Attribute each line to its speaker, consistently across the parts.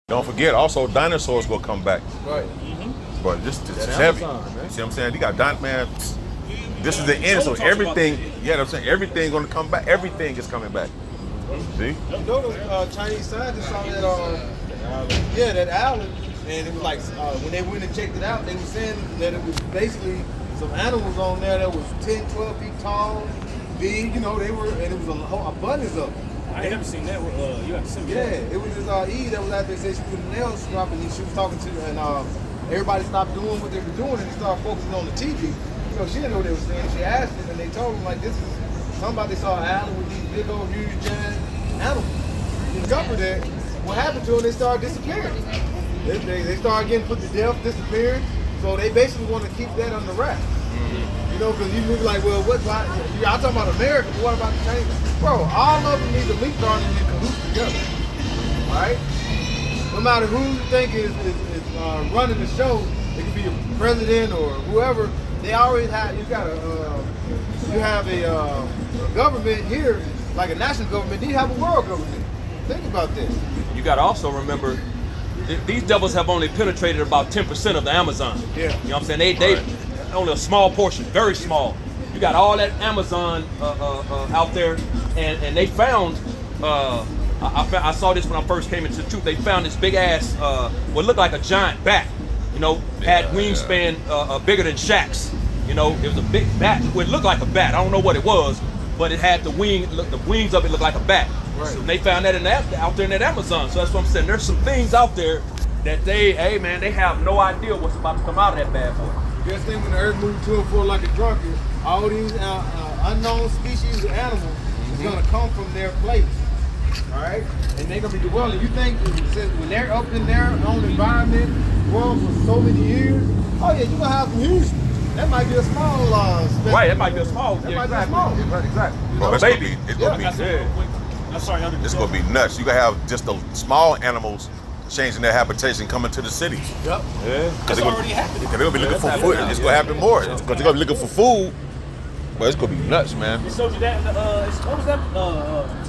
Speaker 1: Don't forget, also dinosaurs will come back.
Speaker 2: Right.
Speaker 1: But this is heavy.
Speaker 2: Amazon, man.
Speaker 1: You see what I'm saying? You got man. This is the end, so everything. Yeah, I'm saying everything's gonna come back. Everything is coming back. See?
Speaker 2: You know, the Chinese scientists saw that. That island, and it was like when they went and checked it out, they were saying that it was basically some animals on there that was 10, 12 feet tall, big. You know, they were, and it was a whole abundance of them.
Speaker 3: I ain't never seen that. You have to send me that.
Speaker 2: Yeah, it was this Eve that was out there. Said she put a nail strap, and she was talking to, and everybody stopped doing what they were doing, and they started focusing on the TV. You know, she didn't know what they were saying. She asked it, and they told them like, this is somebody saw an island with these big old huge giant animals. They discovered that. What happened to them? They started disappearing. They started getting put to death, disappearing. So they basically want to keep that under wraps. You know, because you be like, well, what? I'm talking about America, but what about the Chinese? Bro, all of them need to leapfrog and cahoots together. All right? No matter who you think is running the show, it could be a president or whoever. They already have. You have a government here, like a national government. Then you have a world government. Think about this.
Speaker 4: You got to also remember, these devils have only penetrated about 10% of the Amazon.
Speaker 2: Yeah.
Speaker 4: You know what I'm saying? They only a small portion, very small. You got all that Amazon out there, and they found. I saw this when I first came into the truth. They found this big ass, what looked like a giant bat. You know, had wingspan bigger than Shaq's. You know, it was a big bat. It looked like a bat. I don't know what it was, but it had the wings of it looked like a bat. Right. So they found that out there in that Amazon. So that's what I'm saying. There's some things out there that they have no idea what's about to come out of that bad boy.
Speaker 2: Just think when the earth moved to and fro like a drunkard, all these unknown species of animals is going to come from their place. All right? And they're going to be dwelling. You think when they're up in their own environment, growing for so many years, oh yeah, you're going to have some huge. That might be a small
Speaker 4: right, that might be a small.
Speaker 2: That might be small.
Speaker 1: Exactly. Well, it's gonna be
Speaker 3: I'm sorry,
Speaker 1: it's gonna be nuts. You gonna have just the small animals changing their habitation, coming to the cities.
Speaker 2: Yep.
Speaker 1: Yeah.
Speaker 3: It's already happening.
Speaker 1: Because they're gonna be looking for food. It's gonna happen more. Because they're gonna be looking for food. But it's gonna be nuts, man.
Speaker 3: We showed you that in the, what was that?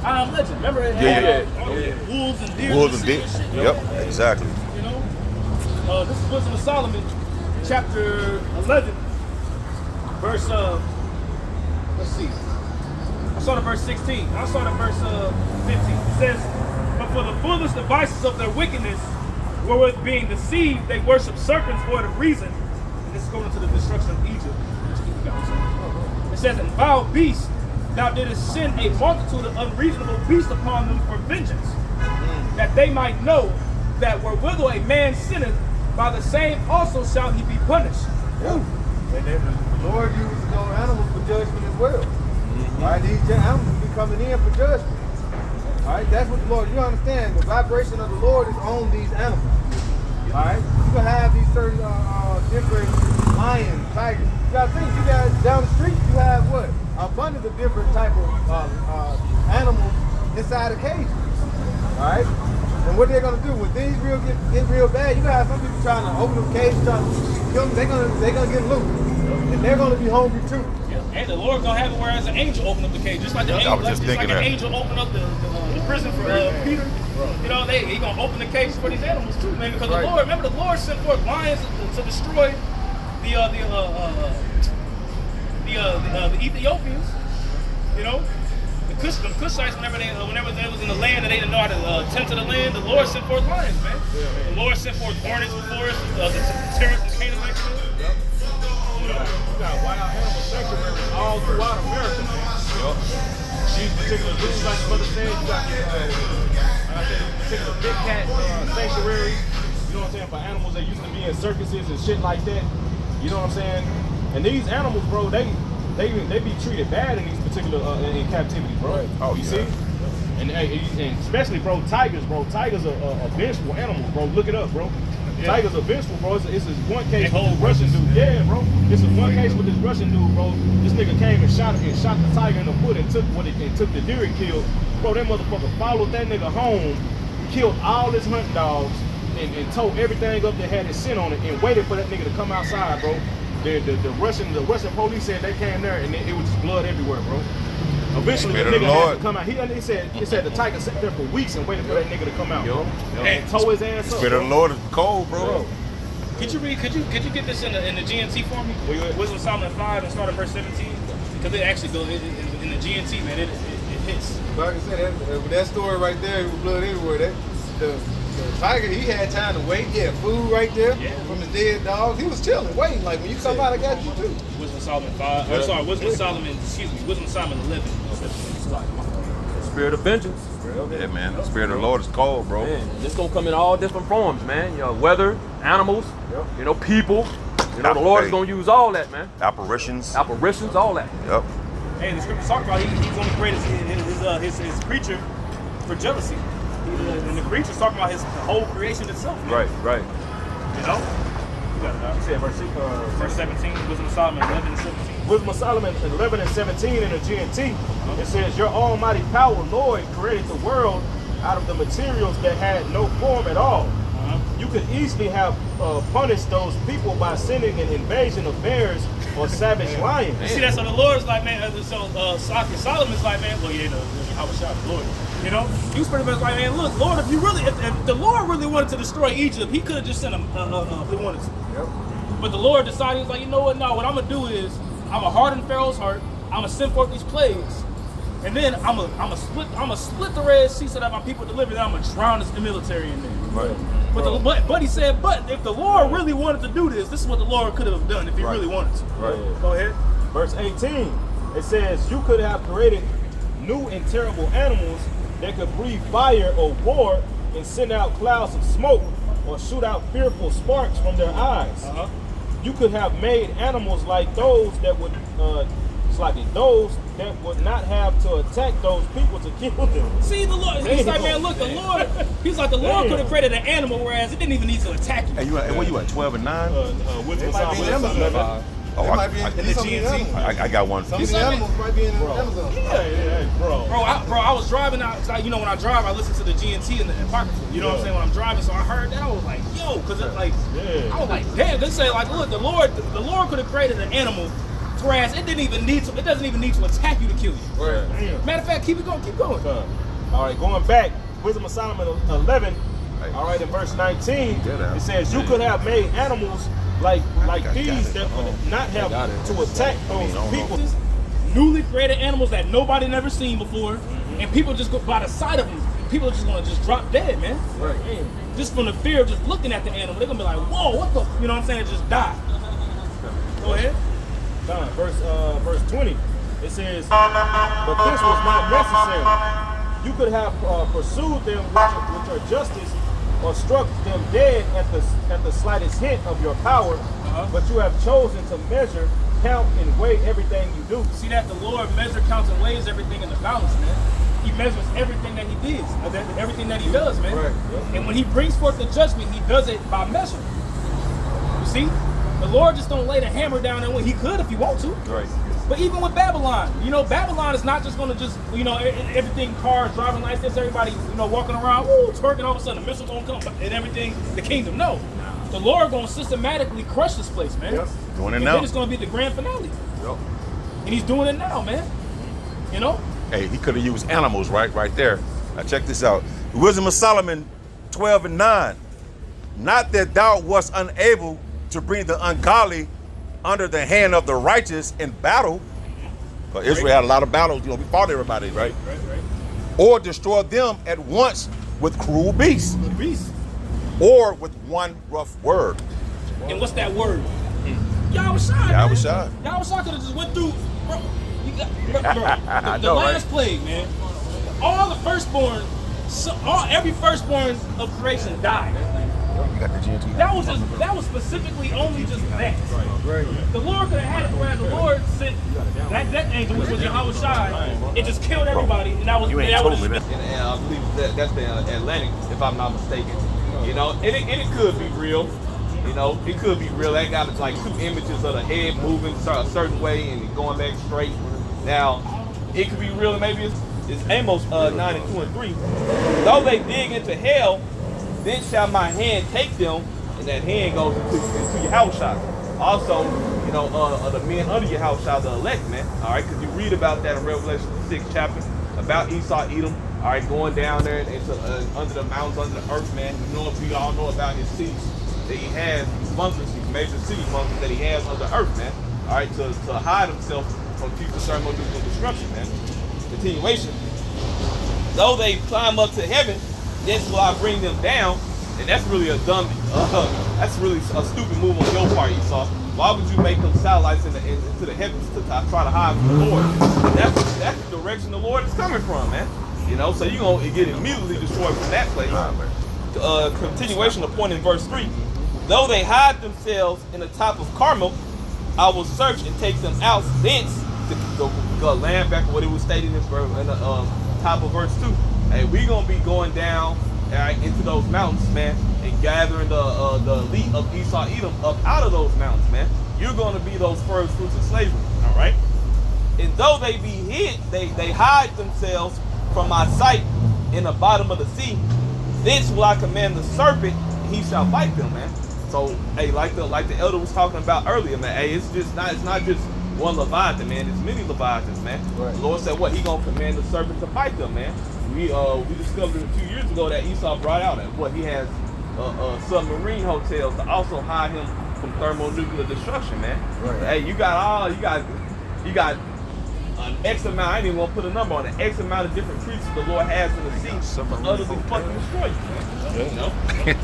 Speaker 3: Time Legend. Remember it?
Speaker 1: Yeah.
Speaker 3: Wolves and deer.
Speaker 1: Wolves and deer. Yep, exactly.
Speaker 3: You know? This is Wisdom of Solomon, chapter 11, verse, let's see. I started verse 16. I started verse 15. It says, but for the foolish devices of their wickedness, wherewith being deceived, they worship serpents void of reason. And this is going into the destruction of Egypt. It says, and vile beasts, thou didst send a multitude of unreasonable beasts upon them for vengeance, that they might know that wherewithal a man sinneth, by the same also shall he be punished.
Speaker 2: Ooh. And then the Lord uses those animals for judgment as well. All right, these animals be coming in for judgment. All right, that's what the Lord, you understand, the vibration of the Lord is on these animals. All right, you can have these certain different lions, tigers. You got to think, you guys down the street, you have what? Abundance of different type of animals inside a cage. All right, and what they're gonna do when things get real bad, you got some people trying to open them cages, trying to kill them. They're gonna get loose, and they're gonna be hungry too.
Speaker 3: And the Lord gonna have it whereas an angel opened up the cage, just like the angel, an angel opened up the prison for Peter. You know, he gonna open the cage for these animals too, man. Because the Lord, remember, the Lord sent forth lions to destroy the Ethiopians. You know, the Cushites, whenever they was in the land and they didn't know how to tend to the land, the Lord sent forth lions, man. The Lord sent forth hornets before us, the terrorists and Canaanites.
Speaker 5: You got wild animal sanctuaries all throughout America, man. These particular zoos, like the mother said, you got particular big cat sanctuaries. You know what I'm saying? For animals that used to be in circuses and shit like that. You know what I'm saying? And these animals, bro, they be treated bad in these particular in captivity, bro. Right.
Speaker 1: Oh,
Speaker 5: you see? And especially, bro, tigers, bro. Tigers are vengeful animals, bro. Look it up, bro. Yeah. Tigers are vengeful, bro. It's this one case with this Russian dude. Yeah, bro. This is one case with this Russian dude, bro. This nigga came and shot the tiger in the foot and took the deer and killed. Bro, that motherfucker followed that nigga home, killed all his hunting dogs, and tore everything up that had his scent on it, and waited for that nigga to come outside, bro. The Russian police said they came there and it was just blood everywhere, bro. Eventually, the
Speaker 1: Spirit of
Speaker 5: nigga
Speaker 1: the
Speaker 5: had
Speaker 1: Lord.
Speaker 5: to come out. He said the tiger sat there for weeks and waited for that nigga to come out, bro. And tore his ass up.
Speaker 1: Spirit of the Lord is cold, bro.
Speaker 3: Could you get this in the GNT for me? Wisdom of Solomon 5 and start at verse 17? Because it actually goes in the GNT, man. It hits.
Speaker 2: Like I said, that story right there with blood everywhere. The tiger, he had time to wait. He had food right there from his dead dogs. He was chilling, waiting. Like, when you come out, I got you too.
Speaker 3: Wisdom of Solomon 5. I'm sorry, Wisdom of Solomon 11.
Speaker 4: Spirit of vengeance.
Speaker 1: Yeah, man. The Spirit of the Lord is cold, bro.
Speaker 4: Man, this gonna come in all different forms, man. You know, weather, animals, you know, people. You know, the Lord is gonna use all that, man.
Speaker 1: Apparitions.
Speaker 4: Apparitions, all that.
Speaker 1: Yep.
Speaker 3: Hey, the scripture talk about he's going to create his creature for jealousy. And the creature's talking about his whole creation itself. Man.
Speaker 4: Right.
Speaker 3: You know? You got it.
Speaker 5: Said
Speaker 3: Verse 17, Wisdom of Solomon 11 and 17.
Speaker 5: Wisdom of Solomon 11 and 17 in the GNT. It says, your almighty power, Lord, created the world out of the materials that had no form at all. You could easily have punished those people by sending an invasion of bears or savage lions.
Speaker 3: You see that? So the Lord's like, man, Solomon's like, man, well, I was shot, Lord. You know? He was pretty much like, man, look, Lord, if the Lord really wanted to destroy Egypt, he could have just sent him if he wanted to. Yep. But the Lord decided, he was like, you know what, no, what I'm going to do is, I'm going to harden Pharaoh's heart, I'm going to send forth these plagues, and then I'm gonna split the Red Sea so that my people deliver, then I'm going to drown the military in there.
Speaker 1: Right.
Speaker 3: But he said, but if the Lord really wanted to do this is what the Lord could have done if he really wanted to.
Speaker 1: Right.
Speaker 3: Go ahead.
Speaker 5: Verse 18, it says, you could have created new and terrible animals that could breathe fire or war and send out clouds of smoke or shoot out fearful sparks from their eyes. You could have made animals like those that would not have to attack those people to kill them.
Speaker 3: See, the Lord, he's like, man, look, the Lord could have created an animal, whereas it didn't even need to attack you.
Speaker 1: Hey, where you at? 12 and 9?
Speaker 5: Wisdom
Speaker 2: It might be in
Speaker 5: Solomon
Speaker 2: Amazon.
Speaker 1: Oh,
Speaker 2: It might be in
Speaker 3: the
Speaker 2: some of the
Speaker 3: GNT.
Speaker 2: animals.
Speaker 1: I got one.
Speaker 2: Some of the animals might be in Amazon.
Speaker 5: bro.
Speaker 3: Bro, I was driving out, like, you know, when I drive, I listen to the GNT and the Apocrypha. You know what I'm saying? When I'm driving, so I heard that, I was like, yo, because it's like, I was like, damn, they say, like, look, the Lord could have created an animal, whereas it doesn't even need to attack you to kill you.
Speaker 5: Right.
Speaker 3: Matter of fact, keep going.
Speaker 5: All right, going back, Wisdom of Solomon 11, all right, in verse 19, it says, you could have made animals like these that would not have to attack those people.
Speaker 3: Newly created animals that nobody never seen before, and people just go by the sight of them. People are just gonna just drop dead, man.
Speaker 5: Right.
Speaker 3: Just from the fear of just looking at the animal, they're gonna be like, whoa, what the, you know what I'm saying? Just die. Go ahead.
Speaker 5: Verse 20, it says, but this was not necessary. You could have pursued them with your justice or struck them dead at the slightest hint of your power, but you have chosen to measure, count, and weigh everything you do.
Speaker 3: See that? The Lord measures, counts, and weighs everything in the balance, man. He measures everything that he did, everything that he does, man.
Speaker 5: Right.
Speaker 3: And when he brings forth the judgment, he does it by measure. You see? The Lord just don't lay the hammer down there when he could if he want to.
Speaker 1: Right.
Speaker 3: But even with Babylon, you know, Babylon is not just going to just, you know, everything, cars, driving like this, everybody, you know, walking around, woo, twerking, all of a sudden the missiles going to come and everything, the kingdom. No. The Lord going to systematically crush this place, man.
Speaker 1: Yep. Doing it
Speaker 3: and
Speaker 1: now.
Speaker 3: then it's going to be the grand finale.
Speaker 1: Yep.
Speaker 3: And he's doing it now, man. You know?
Speaker 1: Hey, he could have used animals right there. Now check this out. The Wisdom of Solomon 12 and 9. Not that thou wast unable to bring the ungodly under the hand of the righteous in battle. Because Israel had a lot of battles, you know, we fought everybody, right?
Speaker 3: Right.
Speaker 1: Or destroy them at once with cruel beasts.
Speaker 3: The beast.
Speaker 1: Or with one rough word.
Speaker 3: And what's that word? Yahushua.
Speaker 1: Yahushua.
Speaker 3: Yahushua could have just went through, bro. The
Speaker 1: know,
Speaker 3: last
Speaker 1: right?
Speaker 3: plague, man. All the firstborn, every firstborn of creation died.
Speaker 1: You got the GNT.
Speaker 3: That was specifically only just that.
Speaker 5: Right.
Speaker 3: The Lord could have had it where the Lord sent that angel, which was Yahushua, it just killed everybody, and that was
Speaker 1: You ain't
Speaker 3: that
Speaker 1: told
Speaker 3: was
Speaker 1: me that.
Speaker 6: And I believe that's the Atlantic, if I'm not mistaken. You know, and it could be real. You know, it could be real. They got like two images of the head moving a certain way and going back straight. Now, it could be real, and maybe it's Amos 9 and 2 and 3. Though they dig into hell, then shall my hand take them, and that hand goes into your house shot. Also, you know, the men under your house shall the elect, man. All right, because you read about that in Revelation 6 chapter about Esau, Edom. All right, going down there into under the mountains, under the earth, man. You know, we all know about his cities that he has, these bunkers, these major city bunkers that he has under the earth, man. All right, to hide himself from future thermonuclear destruction, man. Continuation. Though they climb up to heaven, then will I bring them down. And that's really a dumb, that's really a stupid move on your part, Esau. Why would you make them satellites into the heavens to try to hide from the Lord? That's the direction the Lord is coming from, man. You know, so you're going to get immediately destroyed from that place. Continuation of point in verse 3. Though they hide themselves in the top of Carmel, I will search and take them out thence. The land back what it was stated in the top of verse 2. Hey, we're going to be going down into those mountains, man, and gathering the elite of Esau, Edom up out of those mountains, man. You're going to be those first fruits of slavery, all right? And though they be hid, they hide themselves from my sight in the bottom of the sea. Thence will I command the serpent, and he shall bite them, man. So, hey, like the elder was talking about earlier, man. Hey, it's not just one Leviathan, man. It's many Leviathans, man. Right. The Lord said, what? He gonna command the serpent to bite them, man. We discovered a few years ago that Esau brought out what he has submarine hotels to also hide him from thermonuclear destruction, man. Right. Hey, you got an X amount. I didn't even want to put a number on it. X amount of different creatures the Lord has in the sea to utterly fucking destroy you, man. You know? Okay.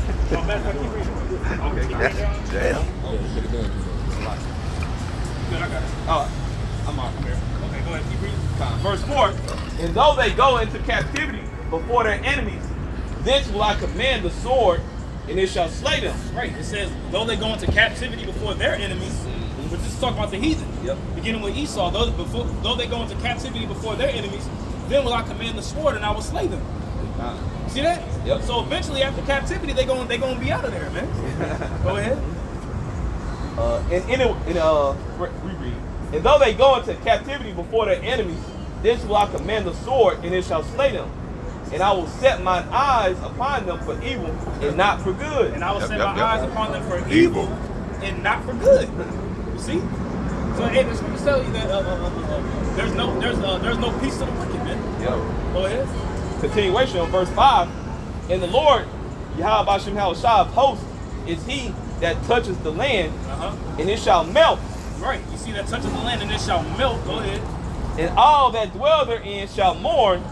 Speaker 6: Damn. Good, I got it. I'm out here. Okay, go ahead. Keep reading. Verse 4. And though they go into captivity before their enemies, thence will I command the sword, and it shall slay them.
Speaker 3: Right. It says, though they go into captivity before their enemies, but this is talking about the heathen.
Speaker 6: Yep.
Speaker 3: Beginning with Esau, though they go into captivity before their enemies, then will I command the sword, and I will slay them. See that?
Speaker 6: Yep.
Speaker 3: So eventually, after captivity, they gonna be out of there, man. Go ahead.
Speaker 6: Reread. And though they go into captivity before their enemies, this will I command the sword, and it shall slay them. And I will set mine eyes upon them for evil and not for good.
Speaker 3: And I will set my eyes upon them for evil and not for good. You see? So hey, this will tell you that there's no peace to the wicked, man.
Speaker 6: Yep.
Speaker 3: Go ahead.
Speaker 6: Continuation of verse 5. And the Lord, Yahweh Bashem Halashah of hosts, is he that touches the land, and it shall melt.
Speaker 3: Right. You see that touches the land and it shall melt. Go ahead.
Speaker 6: And all that dwell therein shall mourn,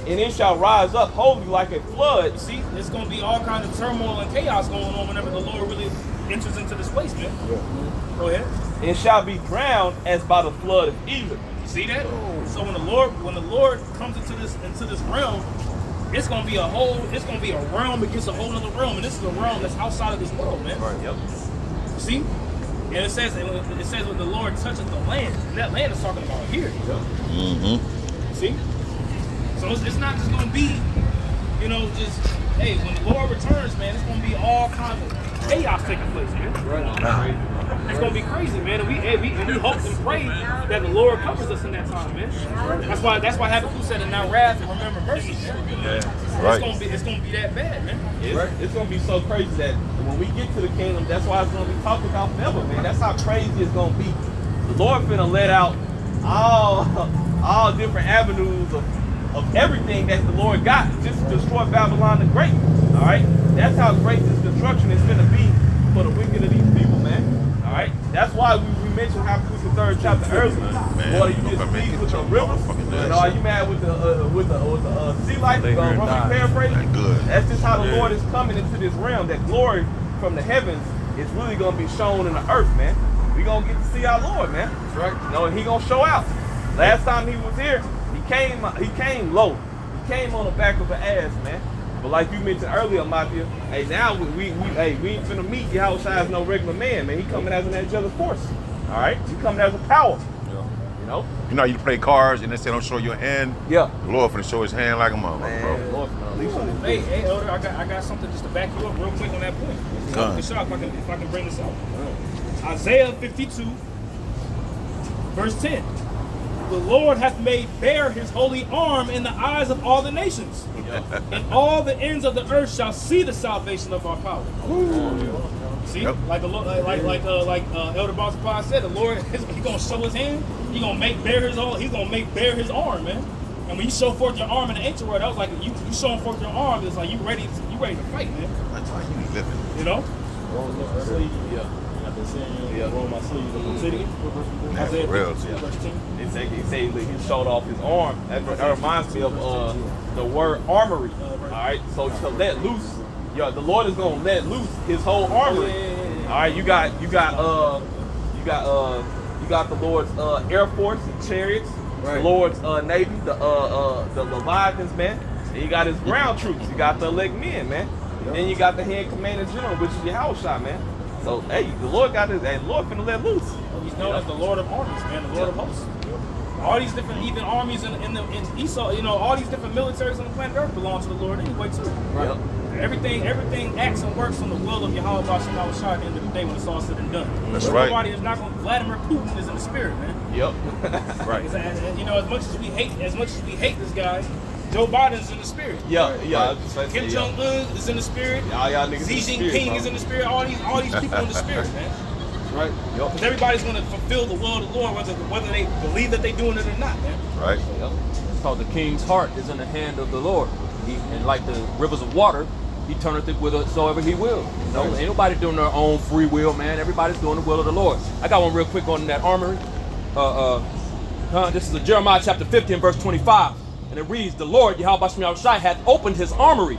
Speaker 6: and it shall rise up wholly like a flood.
Speaker 3: You see, there's going to be all kinds of turmoil and chaos going on whenever the Lord really enters into this place, man. Yeah. Go ahead.
Speaker 6: It shall be drowned as by the flood of Egypt.
Speaker 3: You see that? So when the Lord comes into this realm, it's gonna be a realm against a whole other realm, and this is a realm that's outside of this world, man.
Speaker 6: Right. Yep.
Speaker 3: You see? And it says when the Lord touches the land, and that land is talking about here.
Speaker 6: Yep.
Speaker 1: Mm-hmm.
Speaker 3: See? So it's not just gonna be, just hey, when the Lord returns, man, it's gonna be all kinds of chaos taking place, man.
Speaker 6: Right.
Speaker 3: It's gonna be crazy, man. And we hope and pray that the Lord covers us in that time, man. That's why Habakkuk said, "And now wrath and remember mercy."
Speaker 6: Yeah.
Speaker 1: Right.
Speaker 3: It's gonna be that bad, man.
Speaker 6: It's gonna be so crazy that when we get to the kingdom, that's why it's gonna be talked about forever, man. That's how crazy it's gonna be. The Lord finna let out all different avenues of everything that the Lord got just to destroy Babylon the Great. All right, that's how great this destruction is gonna be for the wicked of these people, man. All right, that's why we mentioned Habakkuk the 3rd chapter earlier. Boy, you just speak with the river. Are you mad with the sea life? Paraphrasing. That's just how the Lord is coming into this realm. That glory from the heavens is really gonna be shown in the earth, man. We gonna get to see our Lord, man. That's right. And he gonna show out. Last time he was here, he came low. He came on the back of an ass, man. But like you mentioned earlier, Mafia, hey, now we ain't finna meet Yahweh as no regular man, man. He coming as an angelic force. All right? He coming as a power. Yeah.
Speaker 1: You know, you play cards and they say don't show your hand.
Speaker 6: Yeah.
Speaker 1: The Lord finna show his hand like a motherfucker, bro.
Speaker 6: Lord,
Speaker 3: hey, Elder, I got something just to back you up real quick on that point. If I can bring this out. Isaiah 52, verse 10. the Lord hath made bare his holy arm in the eyes of all the nations. And all the ends of the earth shall see the salvation of our power. See, like the Elder Boss Supply said, the Lord is gonna show his hand. He's gonna make bare his arm, man. And when you show forth your arm in the ancient world, that was like you showing forth your arm. It's like you ready to fight, man.
Speaker 1: That's how you be living.
Speaker 3: You know.
Speaker 5: Roll my sleeve in the city.
Speaker 3: Isaiah
Speaker 1: real,
Speaker 3: 52, verse 10.
Speaker 6: He said he showed off his arm. That reminds me of the word armory. All right, so to let loose, the Lord is gonna let loose His whole armory. All right, you got the Lord's Air Force and chariots, the Lord's Navy, the Leviathans, man. And you got His ground troops. You got the elect men, man. And then you got the head commander general, which is Yahushua, man. So hey, the Lord Lord finna let loose.
Speaker 3: He's known as the Lord of armies, man, the Lord of hosts. All these different, even armies in Esau, all these different militaries on the planet Earth belong to the Lord anyway too.
Speaker 6: Right.
Speaker 3: Everything acts and works on the will of Yahweh Bashem Yahushua at the end of the day when it's all said and done.
Speaker 1: That's right.
Speaker 3: Nobody is not going. Vladimir Putin is in the spirit, man.
Speaker 6: Yep.
Speaker 1: Right.
Speaker 3: As much as we hate this guy, Joe Biden's in the spirit.
Speaker 6: Yeah.
Speaker 3: Kim Jong Un is in the spirit.
Speaker 6: Y'all niggas
Speaker 3: Xi
Speaker 6: in the spirit,
Speaker 3: Jinping
Speaker 6: bro.
Speaker 3: is in the spirit. All these people in the spirit, man.
Speaker 1: Right.
Speaker 3: Because everybody's going to fulfill the will of the Lord, whether they believe that they're doing it or not, man.
Speaker 1: Right.
Speaker 4: It's called the king's heart is in the hand of the Lord. And like the rivers of water, he turneth it whithersoever he will. Ain't nobody doing their own free will, man. Everybody's doing the will of the Lord. I got one real quick on that armory. This is a Jeremiah chapter 15, verse 25. And it reads, the Lord, Yahweh Bashem Yahushua, hath opened his armory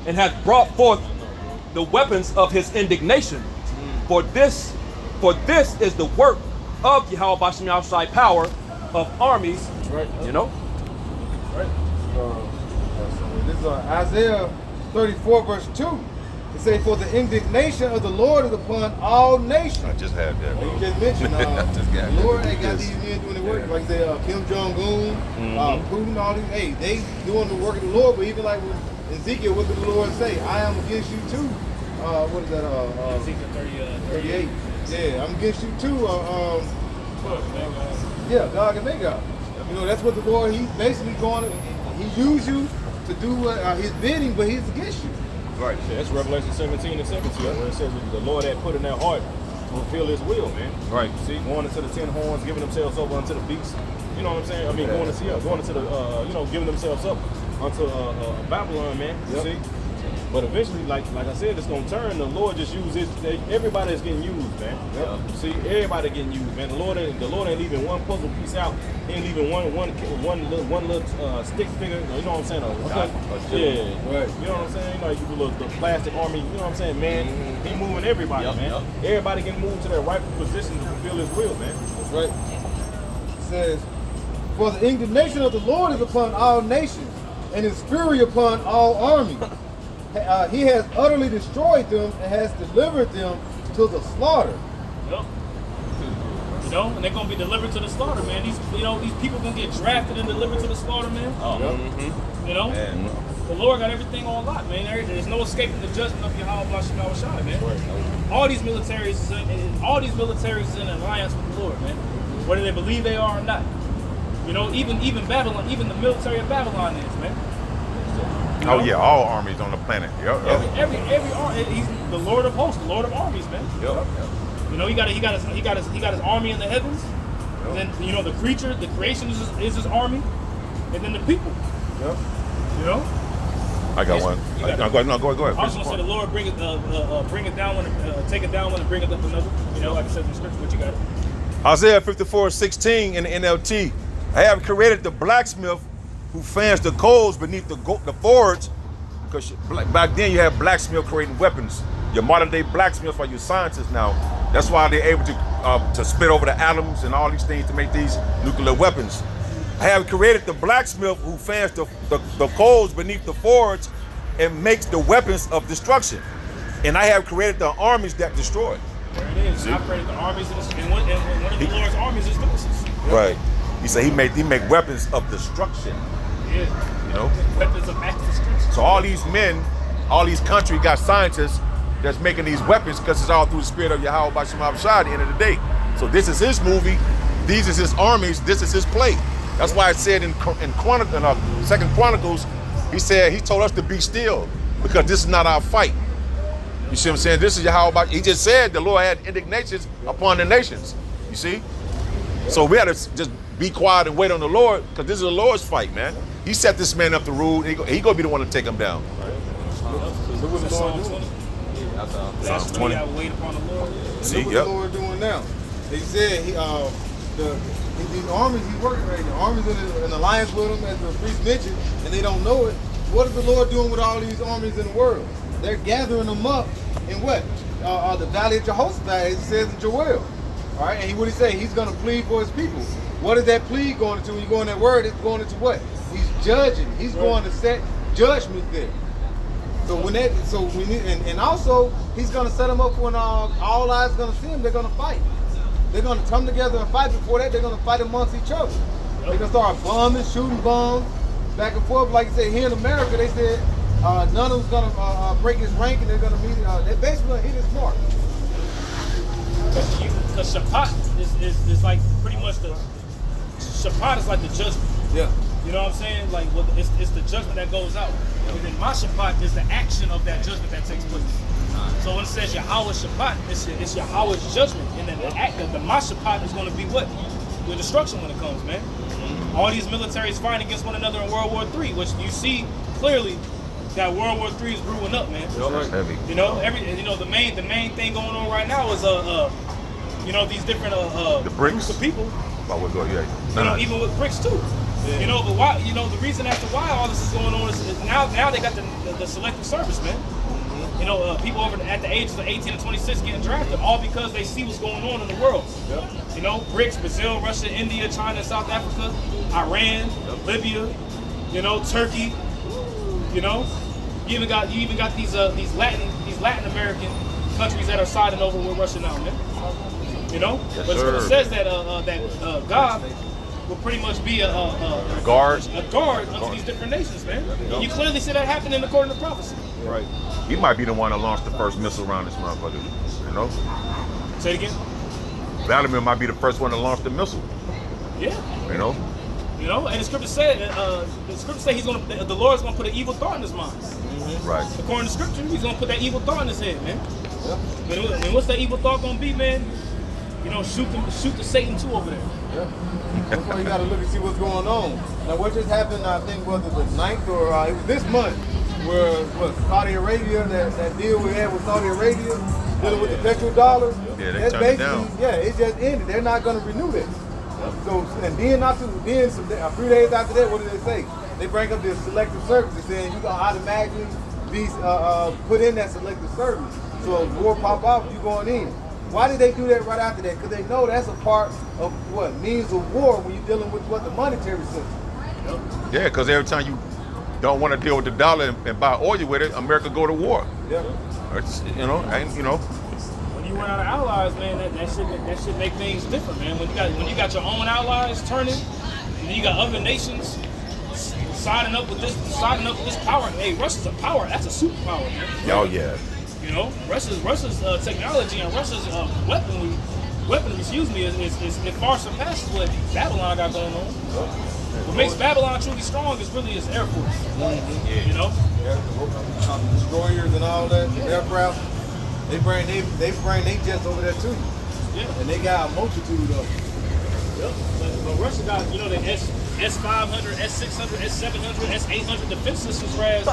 Speaker 4: and hath brought forth the weapons of his indignation. For this is the work of Yahweh Bashem Yahushua, power of armies.
Speaker 2: Right.
Speaker 3: Right.
Speaker 2: This is Isaiah 34, verse 2. It says, for the indignation of the Lord is upon all nations.
Speaker 1: I just had that.
Speaker 2: And you just mentioned,
Speaker 1: Just got
Speaker 2: the Lord
Speaker 1: that.
Speaker 2: ain't got these men doing the work. Like they Kim Jong-un, Putin, all these. Hey, they doing the work of the Lord. But even like with Ezekiel, what did the Lord say? I am against you too. What is that?
Speaker 3: Ezekiel
Speaker 2: 38. Yeah, I'm against you too. Gog and Magog. That's what the Lord, he's basically going to, he used you to do his bidding, but he's against you.
Speaker 5: Right. Yeah, that's Revelation 17 and 17, where it says the Lord had put in their heart to fulfill his will, man.
Speaker 4: Right.
Speaker 5: See, going into the 10 horns, giving themselves over unto the beast. You know what I'm saying? I mean, going into the, giving themselves up unto Babylon, man. You see? But eventually, like I said, it's gonna turn. The Lord just uses everybody is getting used, man. Yep. See, everybody getting used, man. The Lord ain't leaving one puzzle piece out. He ain't leaving one little stick figure. You know what I'm saying?
Speaker 2: Right.
Speaker 5: You know what I'm saying? Like you do the plastic army. You know what I'm saying, man? He moving everybody, man. Everybody can move to their rightful position to fulfill his will, man.
Speaker 2: That's right. It says, for the indignation of the Lord is upon all nations, and his fury upon all armies. He has utterly destroyed them and has delivered them to the slaughter.
Speaker 3: Yep. And they're gonna be delivered to the slaughter, man. These people gonna get drafted and delivered to the slaughter, man.
Speaker 6: Man.
Speaker 3: The Lord got everything on lock, man. There's no escaping the judgment of Yahweh Bashem Yahushua, man. All these militaries is in alliance with the Lord, man. Whether they believe they are or not. Even Babylon, even the military of Babylon is, man.
Speaker 1: Oh yeah, all armies on the planet.
Speaker 3: Every army, he's the Lord of hosts, the Lord of armies, man. He got his army in the heavens. And then the creation is his army, and then the people.
Speaker 1: I got one. Go ahead.
Speaker 3: I was gonna say the Lord bring it down when take it down when it bring it up another. Like I said in the scripture, what you got?
Speaker 1: Isaiah 54:16 in the NLT. I have created the blacksmith who fans the coals beneath the forge, because back then you had blacksmith creating weapons. Your modern day blacksmiths are your scientists now. That's why they're able to split over the atoms and all these things to make these nuclear weapons. I have created the blacksmith who fans the coals beneath the forge and makes the weapons of destruction. And I have created the armies that destroy.
Speaker 3: There it is. I created the armies, and one of the Lord's armies is Moses.
Speaker 1: Right. He said he make weapons of destruction.
Speaker 3: Yeah. Weapons of mass destruction.
Speaker 1: So all these men, all these countries got scientists that's making these weapons because it's all through the spirit of Yahweh Bashem Yahushua at the end of the day. So this is his movie. These is his armies. This is his play. That's why it said in Second Chronicles, he told us to be still because this is not our fight. You see what I'm saying? This is how he just said the Lord had indignations upon the nations. You see? So we had to just be quiet and wait on the Lord because this is the Lord's fight, man. He set this man up to rule. He gonna be the one to take him down.
Speaker 2: Look what the Lord doing.
Speaker 1: Psalms 20.
Speaker 3: Wait upon the Lord.
Speaker 1: See,
Speaker 2: Look what the Lord doing now. They said these armies he's working right now. Armies in alliance with him, as the priest mentioned, and they don't know it. What is the Lord doing with all these armies in the world? They're gathering them up in what? The valley of Jehoshaphat, it says in Joel. All right, and what he say? He's going to plead for his people. What is that plea going into? When you go in that word, it's going into what? He's judging. He's going to set judgment there. So and also he's going to set them up for when all eyes going to see him. They're going to fight. They're going to come together and fight. Before that, they're going to fight amongst each other. They're going to start bombing, shooting bombs, back and forth. Like you said, here in America, they said none of them's going to break his rank, and they're going to be. They're basically going to hit his mark.
Speaker 3: The Shabbat is like pretty much Shabbat is like the judgment.
Speaker 2: Yeah.
Speaker 3: You know what I'm saying? Like it's the judgment that goes out. And then my Shabbat is the action of that judgment that takes place. So when it says Yahweh Shabbat, it's Yahweh's judgment. And then the act of the my Shabbat is going to be what? The destruction when it comes, man. All these militaries fighting against one another in World War III, which you see clearly that World War III is brewing up, man.
Speaker 1: That's heavy.
Speaker 3: You know, the main thing going on right now is these different
Speaker 1: the BRICS
Speaker 3: groups of people.
Speaker 1: Oh, we'll go, yeah.
Speaker 3: You know, even with BRICS too. Yeah. You know, but why? You know, the reason as to why all this is going on is now they got the selective service, man. Mm-hmm. You know, people over at the ages of 18 and 26 getting drafted, all because they see what's going on in the world. Yep. You know, BRICS, Brazil, Russia, India, China, South Africa, Iran, Libya. You know, Turkey. You know, you even got these Latin American countries that are siding over with Russia now, man. You know,
Speaker 1: yes,
Speaker 3: but it says that God will pretty much be a guard unto these different nations, man. And you clearly see that happening according to prophecy.
Speaker 1: Right. He might be the one that launched the first missile around this motherfucker. You know.
Speaker 3: Say it again.
Speaker 1: Vladimir might be the first one to launch the missile.
Speaker 3: Yeah.
Speaker 1: You know.
Speaker 3: You know, and the scripture said the Lord's gonna put an evil thought in his mind.
Speaker 1: Mm-hmm. Right.
Speaker 3: According to scripture, he's gonna put that evil thought in his head, man. Yeah. And what's that evil thought gonna be, man? You know, shoot the Satan too over there.
Speaker 2: Yeah. That's why you got to look and see what's going on. Now, what just happened, I think, was it the 9th or it was this month, where Saudi Arabia, that deal we had with Saudi Arabia, dealing with the petrodollar.
Speaker 1: Yeah, they turned it down.
Speaker 2: Yeah, it just ended. They're not going to renew that. So, and then a few days after that, what did they say? They bring up this selective service. They're saying you can automatically be put in that selective service. So if war pop off, you going in. Why did they do that right after that? Because they know that's a part of what means of war when you're dealing with what the monetary system.
Speaker 1: Yeah, because every time you don't want to deal with the dollar and buy oil with it, America go to war.
Speaker 2: Yeah.
Speaker 1: You know.
Speaker 3: When you run out of allies, man, that should make things different, man. When you got your own allies turning, and then you got other nations siding up with this power. Hey, Russia's a power. That's a superpower, man.
Speaker 1: Oh yeah.
Speaker 3: You know, Russia's technology and Russia's weaponry, is far surpasses what Babylon got going on. What makes Babylon truly strong is really its air force. Mm-hmm. You know,
Speaker 2: destroyers and all that, aircraft. They bring they jets over there too.
Speaker 3: Yeah,
Speaker 2: and they got a multitude of them.
Speaker 3: Yep. But Russia got the S-500, S-600, S-700, S-800 defense systems, whereas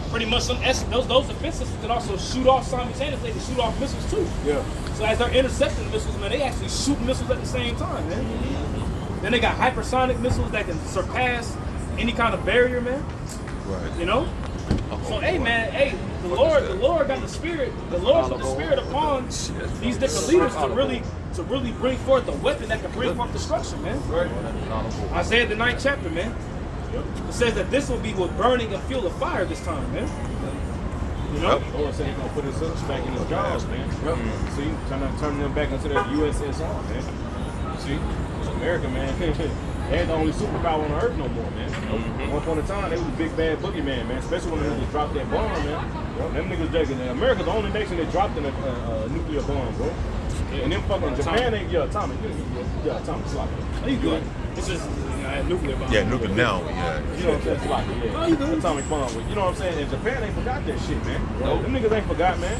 Speaker 3: pretty much those defense systems can also shoot off simultaneously. They shoot off missiles too. Yeah. So as they're intercepting missiles, man, they actually shoot missiles at the same time, man. Mm-hmm. Then they got hypersonic missiles that can surpass any kind of barrier, man. Right. You know. So hey, man, the Lord got the Spirit. The Lord put the Spirit upon these different leaders to really bring forth a weapon that can bring forth destruction, man. Right. Isaiah the 9th chapter, man. It says that this will be with burning and fuel of fire this time, man. You know?
Speaker 5: The Lord said he's going to put his sons back in his jobs, man. Yep. See, turn them back into that USSR, man. See? America, man, they ain't the only superpower on the earth no more, man. Mm-hmm. Once upon a time, they was a big bad boogeyman, man. Especially when the niggas dropped that bomb, man. Them niggas, America's the only nation that dropped a nuclear bomb, bro. And then fucking Japan ain't, Tommy, Tommy, it's like,
Speaker 3: He's good. It's just nuclear bomb.
Speaker 1: Yeah, nuclear now. Yeah.
Speaker 5: you know what I'm saying? It's like, atomic bomb. You know what I'm saying? And Japan ain't forgot that shit, man. No. Them niggas ain't forgot, man.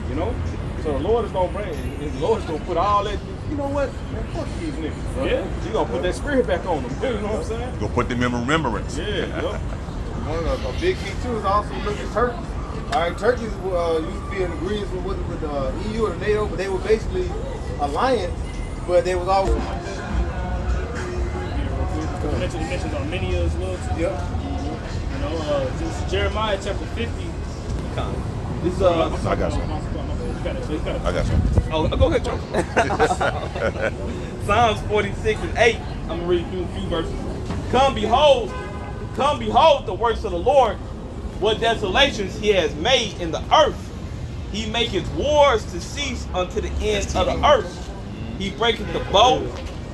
Speaker 5: You know? So the Lord is gonna bring, and the Lord is gonna put all that, you know what? Man, fuck these niggas, bro.
Speaker 3: Yeah.
Speaker 5: He gonna put that spirit back on them, you know what I'm saying?
Speaker 1: Go put them in remembrance.
Speaker 5: Yeah,
Speaker 2: One of the big key too is also look at Turkey. All right, Turkey used to be in agreement with the EU or NATO, but they were basically alliance, but they was always.
Speaker 3: You mentioned Armenia as well too.
Speaker 2: Yep.
Speaker 3: You know, this is Jeremiah chapter 50.
Speaker 6: This
Speaker 1: I got some. I got some.
Speaker 6: Oh, go ahead, Joe. Psalms 46 and 8. I'm gonna read through a few verses. Come behold the works of the Lord, what desolations he has made in the earth. He maketh wars to cease unto the end of the earth. He breaketh the bow,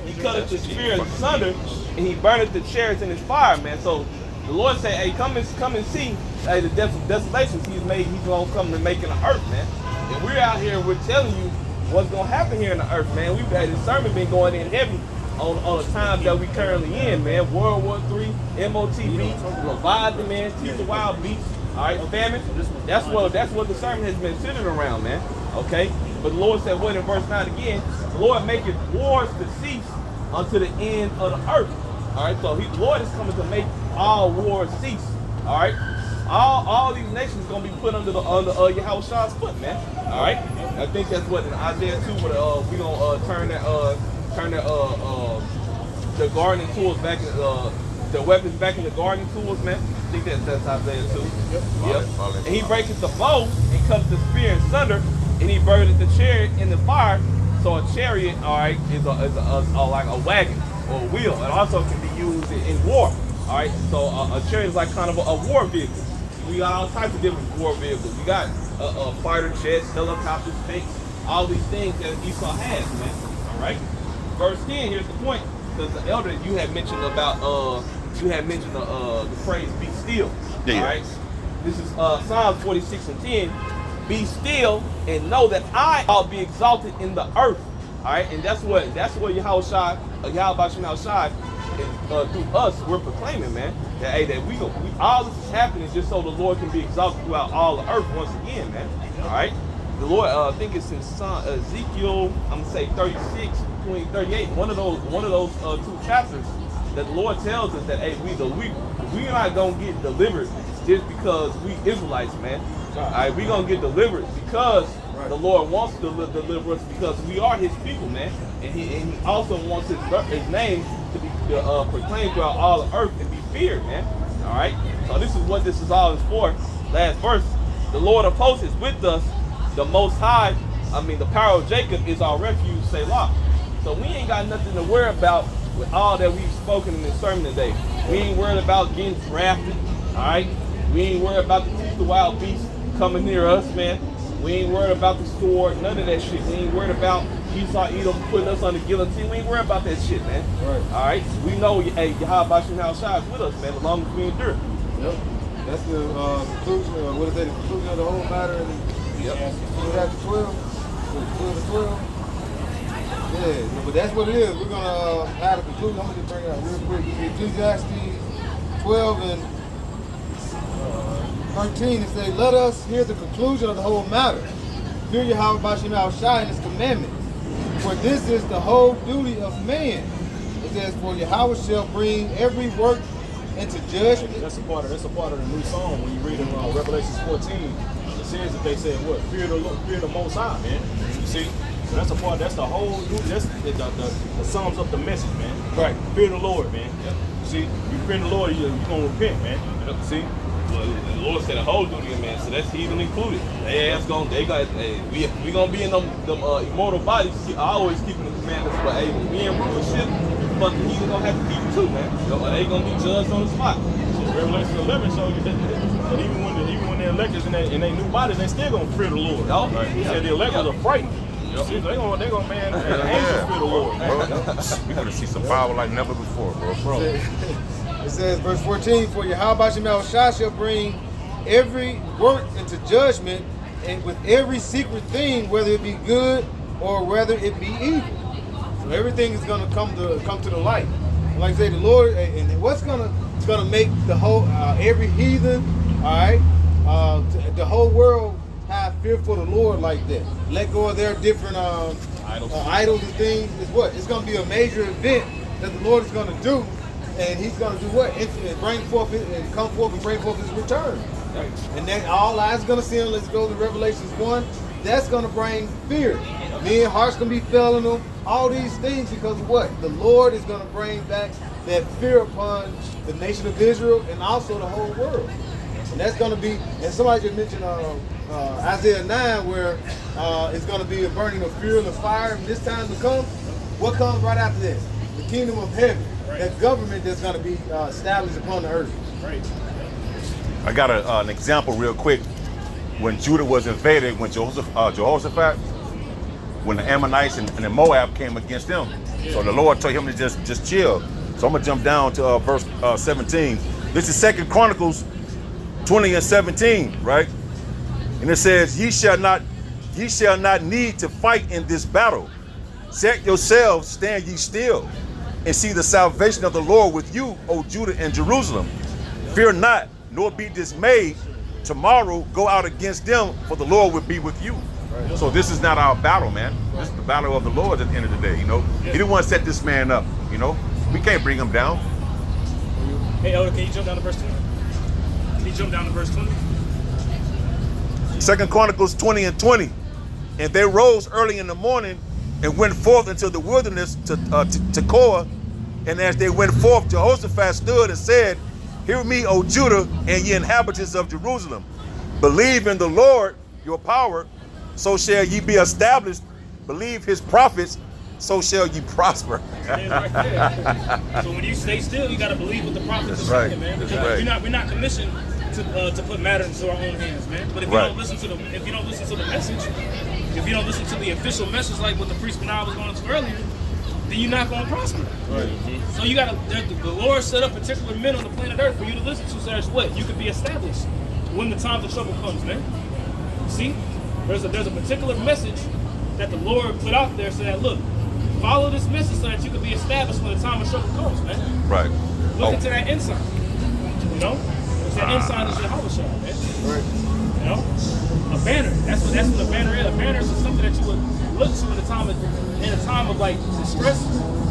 Speaker 6: he cutteth the spear in sunder, and he burneth the chariots in his fire, man. So the Lord say, hey, come and see the desolations he's made, he's gonna come to make in the earth, man. And we're out here, we're telling you what's gonna happen here in the earth, man. We've had this sermon been going in heavy on the times that we currently in, man. World War III, MOTB, Leviathan, man, teach the wild beasts, all right, famine. That's what the sermon has been centered around, man. Okay? But the Lord said what in verse 9 again? The Lord maketh wars to cease unto the end of the earth. All right, so the Lord is coming to make all wars cease. All right, all these nations gonna be put under Yahweh's foot, man. All right, I think that's what in Isaiah 2. Where we gonna turn the gardening tools back, the weapons back in the gardening tools, man. I think that's Isaiah 2. Yep. And he breaketh the bow and cuts the spear in sunder, and he burneth the chariot in the fire. So a chariot, all right, is like a wagon or a wheel. It also can be used in war. All right, so a chariot is like kind of a war vehicle. We got all types of different war vehicles. We got fighter jets, helicopters, tanks, all these things that Esau has, man. All right. Verse 10. Here's the point. Because the elder you had mentioned about the phrase "be still."
Speaker 1: Yeah.
Speaker 6: All right. This is Psalms 46 and 10. Be still and know that I'll be exalted in the earth. All right, and that's what Yahweh Shai, through us, we're proclaiming, man. That all this is happening just so the Lord can be exalted throughout all the earth once again, man. All right, the Lord, I think it's in Ezekiel, I'm gonna say 36, 38. One of those two chapters that the Lord tells us that we're not gonna get delivered just because we Israelites, man. All right, we're gonna get delivered because the Lord wants to deliver us because we are His people, man. And He also wants His name to be proclaimed throughout all the earth and be feared, man. All right. So this is what this is all for. Last verse: the Lord of hosts is with us. The Most High, the power of Jacob is our refuge. Selah. So we ain't got nothing to worry about with all that we've spoken in this sermon today. We ain't worried about getting drafted. All right. We ain't worried about the wild beasts coming near us, man. We ain't worried about the sword, none of that shit. We ain't worried about Esau Edom putting us on the guillotine. We ain't worried about that shit, man.
Speaker 2: Right.
Speaker 6: All right? We know, hey, Yahweh Shai is with us, man, as long as we endure.
Speaker 2: Yep. That's the conclusion, what is that, the conclusion of the whole matter in chapter 12? 12? Yeah, but that's what it is. We're going to have a conclusion. I'm going to just bring it out real quick. Ecclesiastes 12 and 13, it says, let us hear the conclusion of the whole matter. Fear Yahweh Bashim Shai and His commandments. For this is the whole duty of man. It says, for Yahweh shall bring every work into judgment.
Speaker 5: That's a part of the new song when you read in Revelation 14. It says that they said what? Fear the Lord, fear the Most High, man. You see? So that's the whole duty. That's the sums up the message, man.
Speaker 6: Right.
Speaker 5: Fear the Lord, man.
Speaker 6: Yep.
Speaker 5: You see? You fear the Lord, you're gonna repent, man.
Speaker 6: Yep. See? Well, the Lord said the whole duty of man, so that's heathen included. We gonna be in them immortal bodies, always keeping the commandments, but hey, when we in rulership, fucking heathen gonna have to keep it too, man. They gonna be judged on the spot.
Speaker 5: So Revelation 11 shows you that even when they're electors in their new bodies, they still gonna fear the Lord.
Speaker 6: Oh,
Speaker 5: right? He
Speaker 6: yeah.
Speaker 5: said the electors are frightened.
Speaker 6: Yep.
Speaker 5: See, they gonna man, angels fear the Lord.
Speaker 1: We're gonna see some power like never before, bro.
Speaker 2: It says, verse 14, for Yahweh Shai shall bring every work into judgment, and with every secret thing, whether it be good or whether it be evil. So everything is going to come to the light. And like I say, the Lord, and what's it's gonna make the whole every heathen, all right, the whole world have fear for the Lord like that. Let go of their different idols and things. Is what? It's gonna be a major event that the Lord is gonna do, and He's gonna do what? Bring forth and come forth and bring forth His return. Right. And then all eyes gonna see Him. Let's go to Revelations 1. That's gonna bring fear. Men hearts gonna be failing them. All these things because of what? The Lord is gonna bring back that fear upon the nation of Israel and also the whole world. And that's gonna be. And somebody just mentioned Isaiah 9, where it's gonna be a burning of fuel and fire. And this time to come, what comes right after this? The kingdom of heaven. Right. That government that's gonna be established upon the earth.
Speaker 3: Right.
Speaker 1: I got an example real quick. When Judah was invaded, when Jehoshaphat, when the Ammonites and the Moab came against them, so the Lord told him to just chill. So I'm gonna jump down to verse 17. This is 2 Chronicles 20 and 17, right? And it says, ye shall not need to fight in this battle. Set yourselves, stand ye still, and see the salvation of the Lord with you, O Judah and Jerusalem. Fear not, nor be dismayed. Tomorrow go out against them, for the Lord will be with you. Right. So this is not our battle, man. This is the battle of the Lord at the end of the day, you know. He didn't want to set this man up, you know. We can't bring him down.
Speaker 3: Hey, Elder, can you jump down to verse 20? Can you jump down to verse 20?
Speaker 1: 2 Chronicles 20 and 20. And they rose early in the morning and went forth into the wilderness to Tekoa. And as they went forth, Jehoshaphat stood and said, hear me, O Judah, and ye inhabitants of Jerusalem. Believe in the Lord your power, so shall ye be established. Believe his prophets, so shall ye prosper.
Speaker 3: Right there. So when you stay still, you got to believe what the prophets are saying, man. Because we're not commissioned to put matters into our own hands, man. But if you don't listen to the message, if you don't listen to the official message, like what the priest Benai was going into earlier, then you're not going to prosper. Right. So you got to. The Lord set up particular men on the planet Earth for you to listen to, so that's what you could be established when the time of trouble comes, man. See, there's a particular message that the Lord put out there, so that look, follow this message so that you can be established when the time of trouble comes, man.
Speaker 1: Right.
Speaker 3: Look into that ensign. You know, that ensign is Jehovah, man.
Speaker 2: Right.
Speaker 3: You know, a banner. That's what a banner is. A banner is something that you would look to in a time of like distress.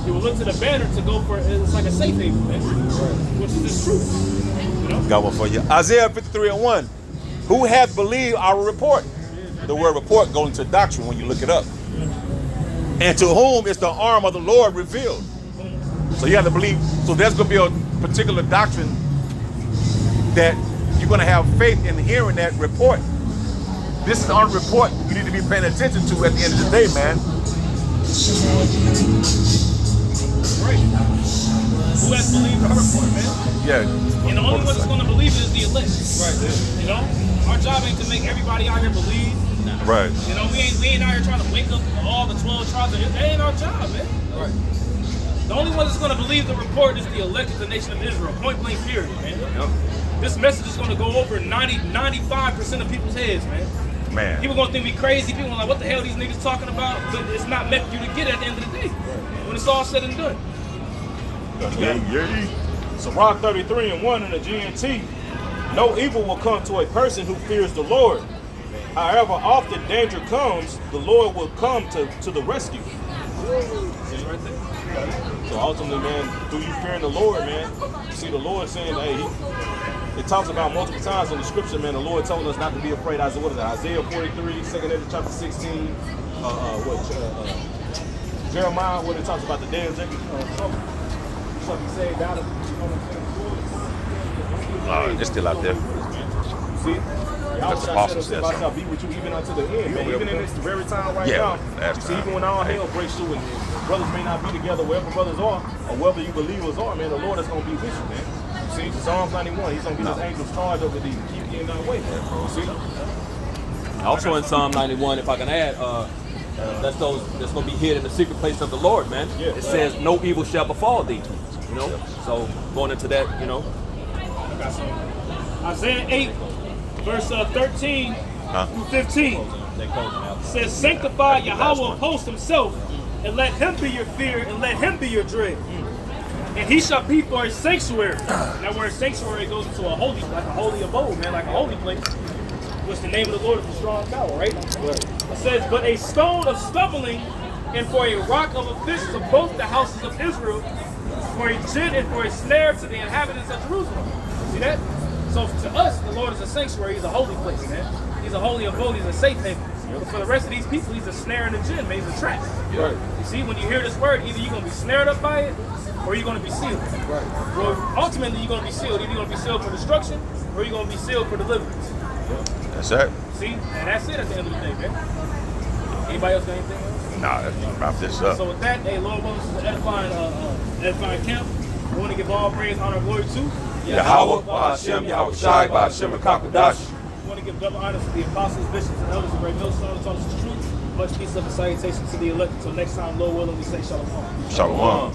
Speaker 3: You would look to the banner to go for. It's like a safe haven, man. Which is this truth. You know.
Speaker 1: Got one for you. Isaiah 53 and 1. Who hath believed our report? The word report goes into doctrine when you look it up. And to whom is the arm of the Lord revealed? So you have to believe. So there's going to be a particular doctrine that you're going to have faith in hearing that report. This is on report you need to be paying attention to at the end of the day, man.
Speaker 3: Right. Who has believed our report, man?
Speaker 1: Yeah.
Speaker 3: And the only one that's going to believe it is the elect.
Speaker 2: Right.
Speaker 3: You know, our job ain't to make everybody out here believe.
Speaker 1: Right.
Speaker 3: You know, we ain't out here trying to wake up all the 12 tribes. That ain't our job, man.
Speaker 2: Right.
Speaker 3: The only one that's going to believe the report is the elect of the nation of Israel. Point blank, period, man.
Speaker 1: Yep.
Speaker 3: This message is going to go over 95% of people's heads, man.
Speaker 1: Man.
Speaker 3: People going to think we crazy. People are like, what the hell these niggas talking about? But it's not meant for you to get at the end of the day. When it's all said and done.
Speaker 5: Sirach 33 and 1 in the GNT. No evil will come to a person who fears the Lord. However, often danger comes, the Lord will come to the rescue.
Speaker 3: See right there.
Speaker 5: So ultimately, man, through you fearing the Lord, man, you see the Lord saying, hey, it talks about multiple times in the scripture, man, the Lord told us not to be afraid. Isaiah 43, 2nd Ezra chapter 16, Jeremiah, when it talks about the day of Jacob, shall be saved out of, you know what I'm saying?
Speaker 1: It's still out there.
Speaker 5: See?
Speaker 1: That's awesome.
Speaker 5: I shall be with you even unto the end, man. Even in this very time right now. You see, even when all hell breaks through and brothers may not be together, wherever brothers are, or wherever you believers are, man, the Lord is going to be with you, man. You see, Psalms 91, he's going to give his angels charge over thee, keep you in thy way, man. You see?
Speaker 4: Also in Psalm 91, if I can add, that's going to be hid in the secret place of the Lord, man.
Speaker 5: Yeah,
Speaker 4: it says, no evil shall befall thee, you know? So going into that, you know.
Speaker 3: Isaiah 8, verse 13 through 15.
Speaker 6: They closing out.
Speaker 3: It says, sanctify Yahweh of hosts himself, and let him be your fear, and let him be your dread. And he shall be for a sanctuary. That word sanctuary goes into a holy, like a holy abode, man, like a holy place. Which the name of the Lord is a strong tower, right? It says, but a stone of stumbling, and for a rock of offense to both the houses of Israel, for a gin and for a snare to the inhabitants of Jerusalem. See that? So to us, the Lord is a sanctuary. He's a holy place, man. He's a holy abode. He's a safe haven. But for the rest of these people, he's a snare and a gin, man. He's a trap.
Speaker 1: Right.
Speaker 3: You see, when you hear this word, either you're going to be snared up by it, or you're going to be sealed.
Speaker 2: Right.
Speaker 3: Well, ultimately, you're going to be sealed. Either you're going to be sealed for destruction, or you're going to be sealed for deliverance.
Speaker 1: That's it.
Speaker 3: See? And that's it at the end of the day, man. Anybody else got anything else?
Speaker 1: Nah, let's wrap this up.
Speaker 3: So with that, hey, Lord willing, this is an edifying camp. We want to give all praise, honor, and glory to
Speaker 1: Yahweh, Ba'ashem, Yahweh Shai, Ba'ashem, and Kakadash.
Speaker 3: We want to give double honor to the apostles, bishops, and elders of Great Millstone, who taught us the truth. Much peace, love, and salutation to the elect. Until next time, Lord willing, we say shalom.
Speaker 1: Shalom.